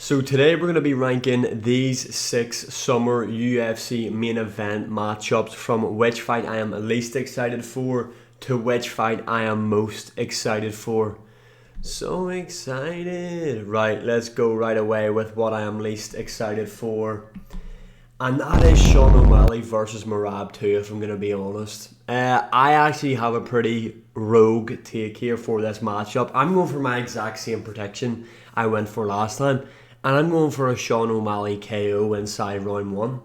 So today we're going to be ranking these 6 summer UFC main event matchups from which fight I am least excited for to which fight I am most excited for. So excited. Right, let's go right away with what I am least excited for. And that is Sean O'Malley versus Morab 2, if I'm going to be honest. I actually have a pretty rogue take here for this matchup. I'm going for my exact same prediction I went for last time. And I'm going for a Sean O'Malley KO inside round 1.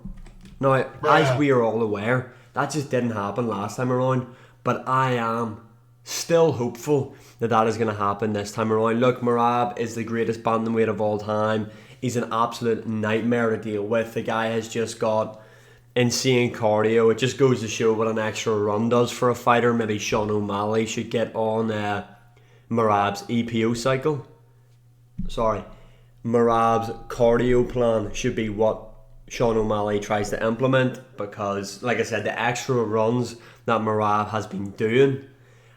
Now, as we are all aware, that just didn't happen last time around. But I am still hopeful that that is going to happen this time around. Look, Morab is the greatest bantamweight of all time. He's an absolute nightmare to deal with. The guy has just got insane cardio. It just goes to show what an extra run does for a fighter. Maybe Sean O'Malley should get on Morab's EPO cycle. Morab's cardio plan should be what Sean O'Malley tries to implement, because, like I said, the extra runs that Morab has been doing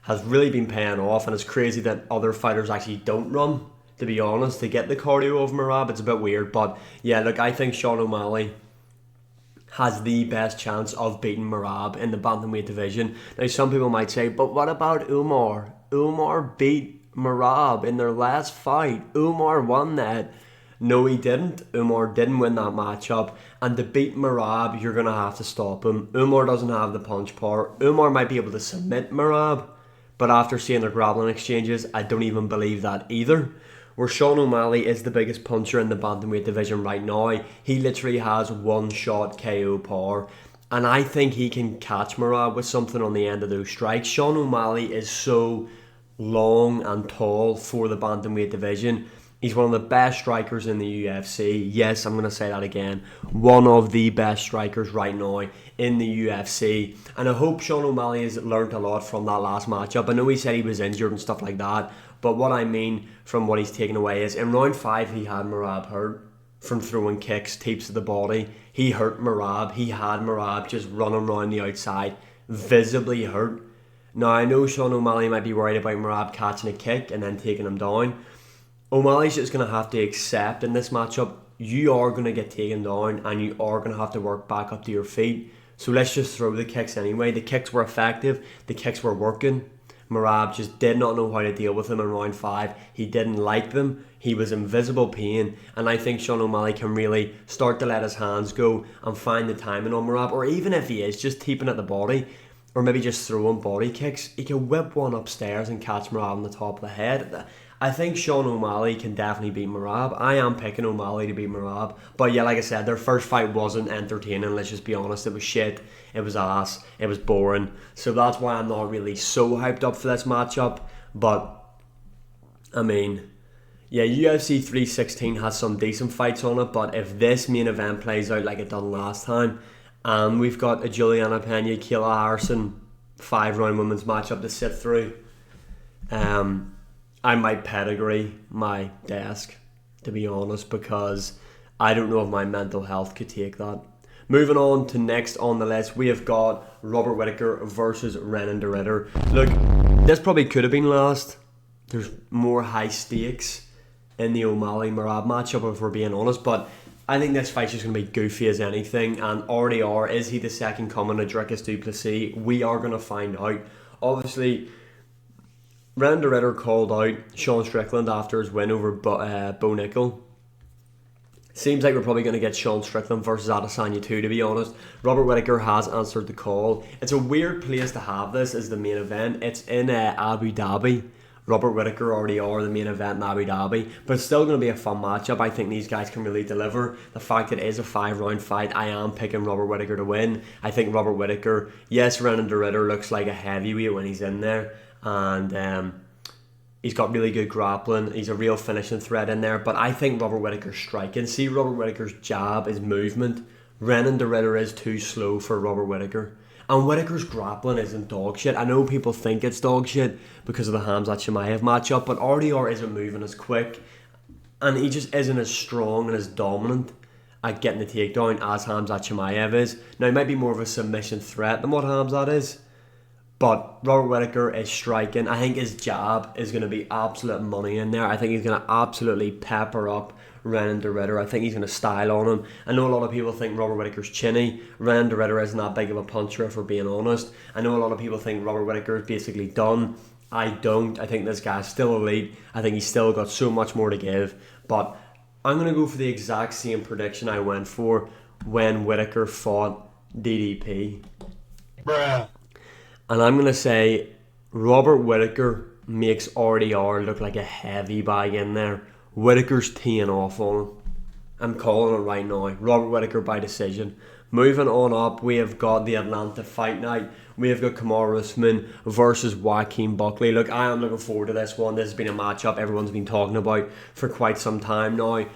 has really been paying off, and it's crazy that other fighters actually don't run, to be honest, to get the cardio of Morab. It's a bit weird, but yeah, look, I think Sean O'Malley has the best chance of beating Morab in the bantamweight division. Now, some people might say, but what about Umar? Umar beat Morab in their last fight. Umar won that. No, he didn't. Umar didn't win that matchup. And to beat Morab, you're going to have to stop him. Umar doesn't have the punch power. Umar might be able to submit Morab, but after seeing their grappling exchanges, I don't even believe that either. Where Sean O'Malley is the biggest puncher in the bantamweight division right now, he literally has one-shot KO power. And I think he can catch Morab with something on the end of those strikes. Sean O'Malley is so long and tall for the bantamweight division. He's one of the best strikers in the UFC. Yes, I'm going to say that again. One of the best strikers right now in the UFC. And I hope Sean O'Malley has learned a lot from that last matchup. I know he said he was injured and stuff like that, but what I mean from what he's taken away is in round 5 he had Morab hurt from throwing kicks, teeps to the body. He hurt Morab. He had Morab just running around the outside, visibly hurt. Now, I know Sean O'Malley might be worried about Morab catching a kick and then taking him down. O'Malley's just going to have to accept in this matchup, you are going to get taken down and you are going to have to work back up to your feet. So let's just throw the kicks anyway. The kicks were effective. The kicks were working. Morab just did not know how to deal with them in round 5. He didn't like them. He was in visible pain. And I think Sean O'Malley can really start to let his hands go and find the timing on Morab. Or even if he is just keeping at the body, or maybe just throwing body kicks, he can whip one upstairs and catch Morab on the top of the head. I think Sean O'Malley can definitely beat Morab. I am picking O'Malley to beat Morab. But yeah, like I said, their first fight wasn't entertaining. Let's just be honest. It was shit. It was ass. It was boring. So that's why I'm not really so hyped up for this matchup. But, I mean, yeah, UFC 316 has some decent fights on it. But if this main event plays out like it done last time, and we've got a Juliana Pena, Kayla Harrison 5-round women's matchup to sit through, I might pedigree my desk, to be honest, because I don't know if my mental health could take that. Moving on to next on the list, we have got Robert Whitaker versus Renan Ditter. Look, this probably could have been last. There's more high stakes in the O'Malley-Morab matchup, if we're being honest, but I think this fight's just going to be goofy as anything, and RDR, is he the second coming of Dricus du Plessis? We are going to find out. Obviously, Renan Ditter called out Sean Strickland after his win over Bo Nickel. Seems like we're probably going to get Sean Strickland versus Adesanya too, to be honest. Robert Whitaker has answered the call. It's a weird place to have this as the main event. It's in Abu Dhabi. Robert Whitaker already are the main event in Abu Dhabi, but it's still going to be a fun matchup. I think these guys can really deliver. The fact that it is a 5-round fight, I am picking Robert Whitaker to win. I think Robert Whitaker, yes, Renan Ditter looks like a heavyweight when he's in there, and he's got really good grappling. He's a real finishing threat in there, but I think Robert Whitaker's striking. See, Robert Whitaker's jab, his movement. Renan Ditter is too slow for Robert Whitaker. And Whitaker's grappling isn't dog shit. I know people think it's dog shit because of the Hamzat Chimaev matchup, but RDR isn't moving as quick, and he just isn't as strong and as dominant at getting the takedown as Hamzat Chimaev is. Now, he might be more of a submission threat than what Hamzat is, but Robert Whitaker is striking. I think his jab is going to be absolute money in there. I think he's going to absolutely pepper up Renan de Ritter. I think he's going to style on him. I know a lot of people think Robert Whitaker's chinny. Renan de Ritter isn't that big of a puncher, if we're being honest. I know a lot of people think Robert Whitaker is basically done. I don't. I think this guy's still elite. I think he's still got so much more to give. But I'm going to go for the exact same prediction I went for when Whitaker fought DDP. Bruh. And I'm going to say Robert Whitaker makes RDR look like a heavy bag in there. Whitaker's teeing off on him. I'm calling it right now. Robert Whitaker by decision. Moving on up, we have got the Atlanta Fight Night. We have got Kamaru Usman versus Joaquin Buckley. Look, I am looking forward to this one. This has been a matchup everyone's been talking about for quite some time now.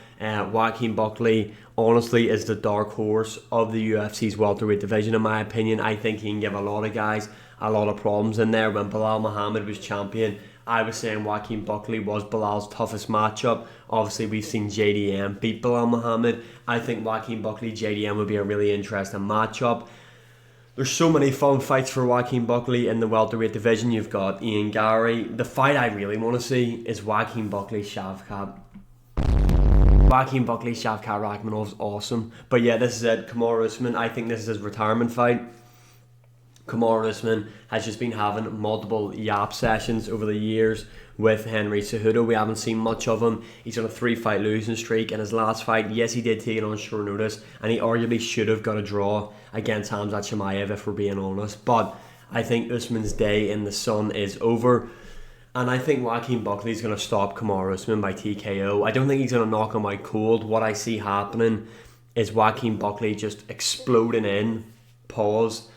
Joaquin Buckley, honestly, is the dark horse of the UFC's welterweight division, in my opinion. I think he can give a lot of guys a lot of problems in there. When Bilal Muhammad was champion, I was saying Joaquin Buckley was Bilal's toughest matchup. Obviously, we've seen JDM beat Bilal Muhammad. I think Joaquin Buckley, JDM would be a really interesting matchup. There's so many fun fights for Joaquin Buckley in the welterweight division. You've got Ian Gary. The fight I really want to see is Joaquin Buckley Shavkat. Joaquin Buckley Shavkat Rakhmanov's awesome. But yeah, this is it. Kamaru Usman, I think this is his retirement fight. Kamaru Usman has just been having multiple yap sessions over the years with Henry Cejudo. We haven't seen much of him. He's on a 3-fight losing streak. In his last fight, yes, he did take it on short notice, and he arguably should have got a draw against Hamzat Chimaev, if we're being honest. But I think Usman's day in the sun is over, and I think Joaquin Buckley is going to stop Kamaru Usman by TKO. I don't think he's going to knock him out cold. What I see happening is Joaquin Buckley just exploding in, just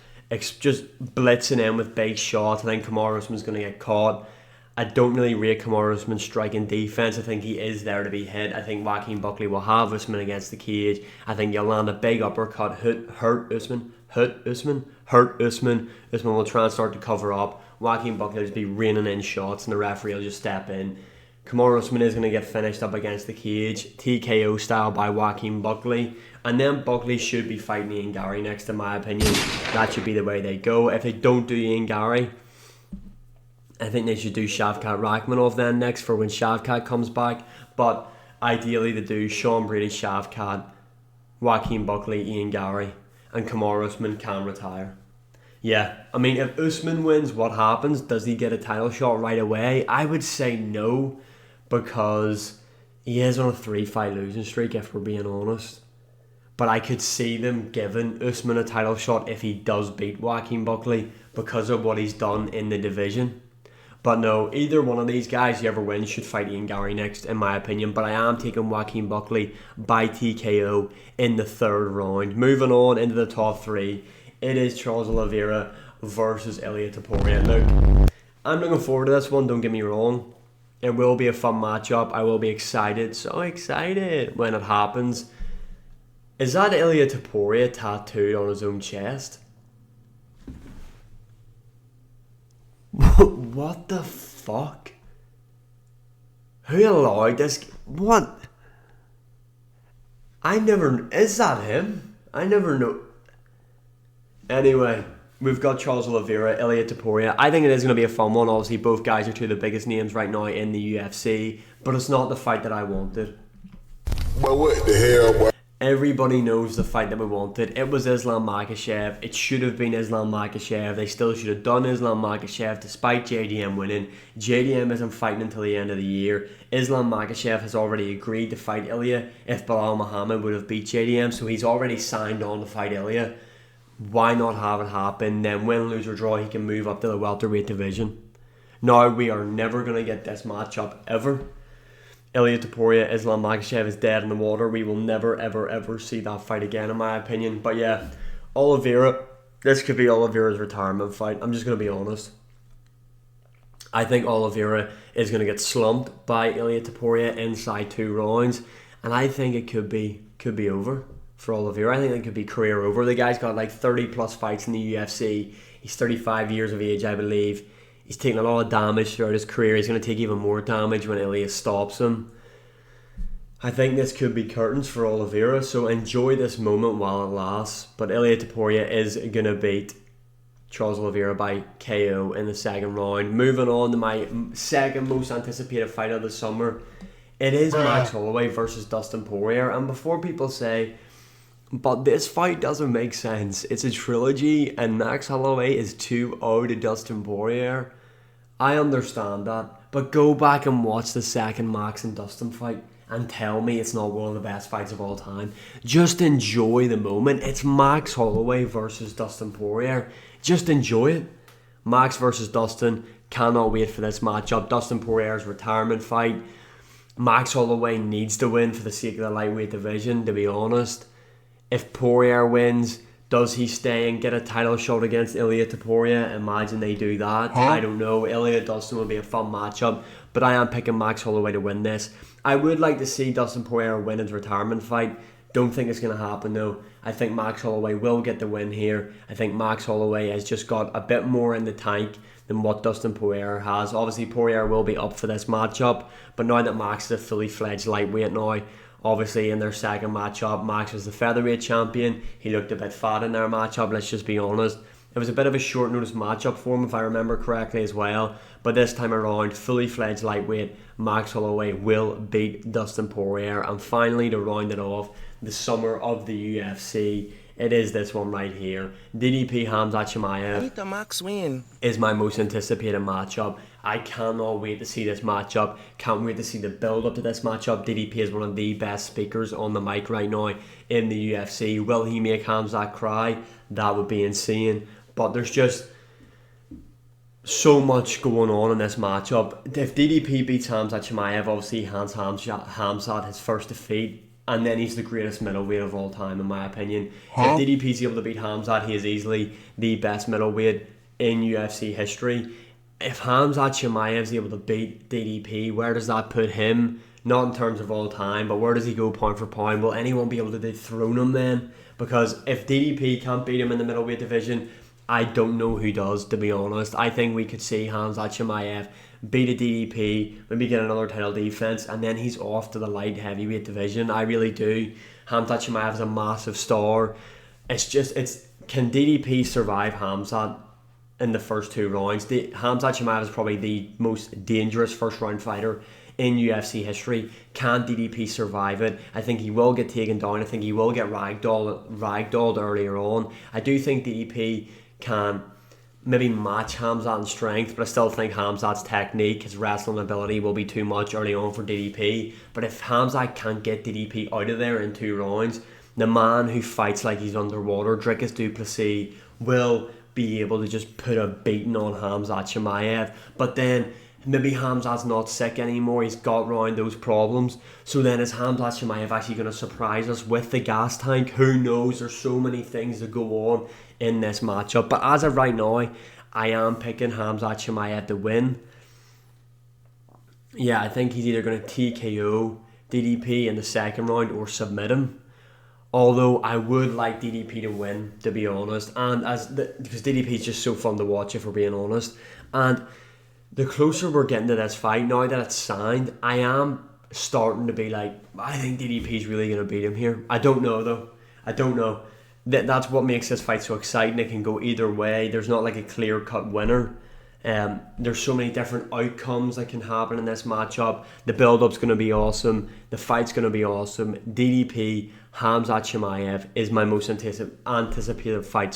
blitzing in with big shots. I think Kamaru Usman's going to get caught. I don't really rate Kamaru Usman's striking defense. I think he is there to be hit. I think Joaquin Buckley will have Usman against the cage. I think you'll land a big uppercut, hurt Usman. Usman will try and start to cover up. Joaquin Buckley will just be raining in shots, and the referee will just step in. Kamaru Usman is going to get finished up against the cage, TKO style by Joaquin Buckley. And then Buckley should be fighting Ian Gary next, in my opinion. That should be the way they go. If they don't do Ian Gary, I think they should do Shavkat Rakhmonov then next for when Shavkat comes back. But ideally they do Sean Brady, Shavkat, Joaquin Buckley, Ian Gary, and Kamaru Usman can retire. Yeah, I mean, if Usman wins, what happens? Does he get a title shot right away? I would say no, because he is on a 3-fight losing streak, if we're being honest. But I could see them giving Usman a title shot if he does beat Joaquin Buckley because of what he's done in the division. But no, either one of these guys, whoever wins, should fight Ian Gary next, in my opinion. But I am taking Joaquin Buckley by TKO in the 3rd round. Moving on into the top 3, it is Charles Oliveira versus Ilia Topuria. Look, I'm looking forward to this one, don't get me wrong. It will be a fun matchup. I will be excited, so excited when it happens. Is that Ilia Topuria tattooed on his own chest? What the fuck? Who allowed this? What? Is that him? I never know. Anyway, we've got Charles Oliveira, Ilia Topuria. I think it is going to be a fun one. Obviously, both guys are two of the biggest names right now in the UFC, but it's not the fight that I wanted. But what the hell, boy? Everybody knows the fight that we wanted. It was Islam Makhachev. It should have been Islam Makhachev. They still should have done Islam Makhachev despite JDM winning. JDM isn't fighting until the end of the year. Islam Makhachev has already agreed to fight Ilia if Bilal Muhammad would have beat JDM, so he's already signed on to fight Ilia. Why not have it happen? Then win, lose or draw, he can move up to the welterweight division. Now, we are never going to get this matchup ever. Ilia Topuria, Islam Makhachev is dead in the water. We will never, ever, ever see that fight again, in my opinion. But yeah, Oliveira, this could be Oliveira's retirement fight. I'm just going to be honest. I think Oliveira is going to get slumped by Ilia Topuria inside 2 rounds. And I think it could be over for Oliveira. I think it could be career over. The guy's got like 30 plus fights in the UFC. He's 35 years of age, I believe. He's taken a lot of damage throughout his career. He's going to take even more damage when Ilia stops him. I think this could be curtains for Oliveira, so enjoy this moment while it lasts. But Ilia Topuria is going to beat Charles Oliveira by KO in the 2nd round. Moving on to my second most anticipated fight of the summer. It is Max Holloway versus Dustin Poirier. And before people say, but this fight doesn't make sense, it's a trilogy and Max Holloway is 2-0 to Dustin Poirier, I understand that. But go back and watch the second Max and Dustin fight and tell me it's not one of the best fights of all time. Just enjoy the moment. It's Max Holloway versus Dustin Poirier. Just enjoy it. Max versus Dustin. Cannot wait for this matchup. Dustin Poirier's retirement fight. Max Holloway needs to win for the sake of the lightweight division, to be honest. If Porier wins, does he stay and get a title shot against Ilia Topuria? Imagine they do that. I don't know. Ilia Dustin will be a fun matchup, but I am picking Max Holloway to win this. I would like to see Dustin Poirier win his retirement fight. Don't think it's going to happen though. I think Max Holloway will get the win here. I think Max Holloway has just got a bit more in the tank than what Dustin Poirier has. Obviously Poirier will be up for this matchup, but now that Max is a fully fledged lightweight now, obviously in their second matchup, Max was the featherweight champion. He looked a bit fat in their matchup, let's just be honest. It was a bit of a short notice matchup for him, if I remember correctly as well. But this time around, fully fledged lightweight, Max Holloway will beat Dustin Poirier. And finally, to round it off, the summer of the UFC, it is this one right here. DDP Hamzat Chimaev Max win. Is my most anticipated matchup. I cannot wait to see this matchup. Can't wait to see the build up to this matchup. DDP is one of the best speakers on the mic right now in the UFC. Will he make Hamzat cry? That would be insane. But there's just so much going on in this matchup. If DDP beats Hamzat Chimaev, obviously he hands Hamzat his first defeat, and then he's the greatest middleweight of all time in my opinion. If DDP is able to beat Hamzat, he is easily the best middleweight in UFC history. If Hamzat Chimaev is able to beat DDP, where does that put him? Not in terms of all time, but where does he go pound for pound? Will anyone be able to dethrone him then? Because if DDP can't beat him in the middleweight division, I don't know who does, to be honest. I think we could see Hamzat Chimaev beat a DDP, maybe get another title defense, and then he's off to the light heavyweight division. I really do. Hamzat Chimaev is a massive star. Can DDP survive Hamzat in the first two rounds? Hamzat Chimaev is probably the most dangerous first round fighter in UFC history. Can DDP survive it? I think he will get taken down. I think he will get ragdolled earlier on. I do think DDP can maybe match Hamzat in strength, but I still think Hamzat's technique, his wrestling ability will be too much early on for DDP. But if Hamzat can't get DDP out of there in 2 rounds, the man who fights like he's underwater, Dricus du Plessis, will be able to just put a beating on Hamzat Chimaev. But then maybe Hamzat's not sick anymore, he's got round those problems. So then is Hamzat Chimaev actually going to surprise us with the gas tank? Who knows? There's so many things that go on in this matchup. But as of right now, I am picking Hamzat Chimaev to win. Yeah, I think he's either going to TKO DDP in the second round or submit him. Although I would like DDP to win, to be honest. And because DDP is just so fun to watch, if we're being honest. And the closer we're getting to this fight, now that it's signed, I am starting to be like, I think DDP's really going to beat him here. I don't know though. I don't know. That's what makes this fight so exciting. It can go either way. There's not like a clear-cut winner. There's so many different outcomes that can happen in this matchup. The build-up's going to be awesome. The fight's going to be awesome. DDP, Hamzat Chimaev is my most anticipated fight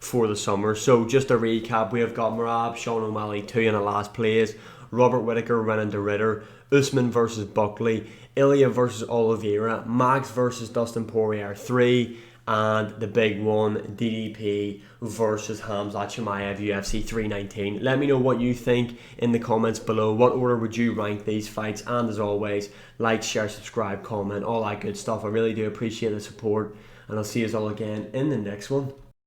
for the summer. So just to recap, we have got Morab, Sean O'Malley 2 in the last place. Robert Whitaker running to Ditter. Usman versus Buckley. Ilia versus Olivera. Max versus Dustin Porier 3. And the big one, DDP versus Hamzat Chimaev, UFC 319. Let me know what you think in the comments below. What order would you rank these fights? And as always, like, share, subscribe, comment, all that good stuff. I really do appreciate the support. And I'll see you all again in the next one.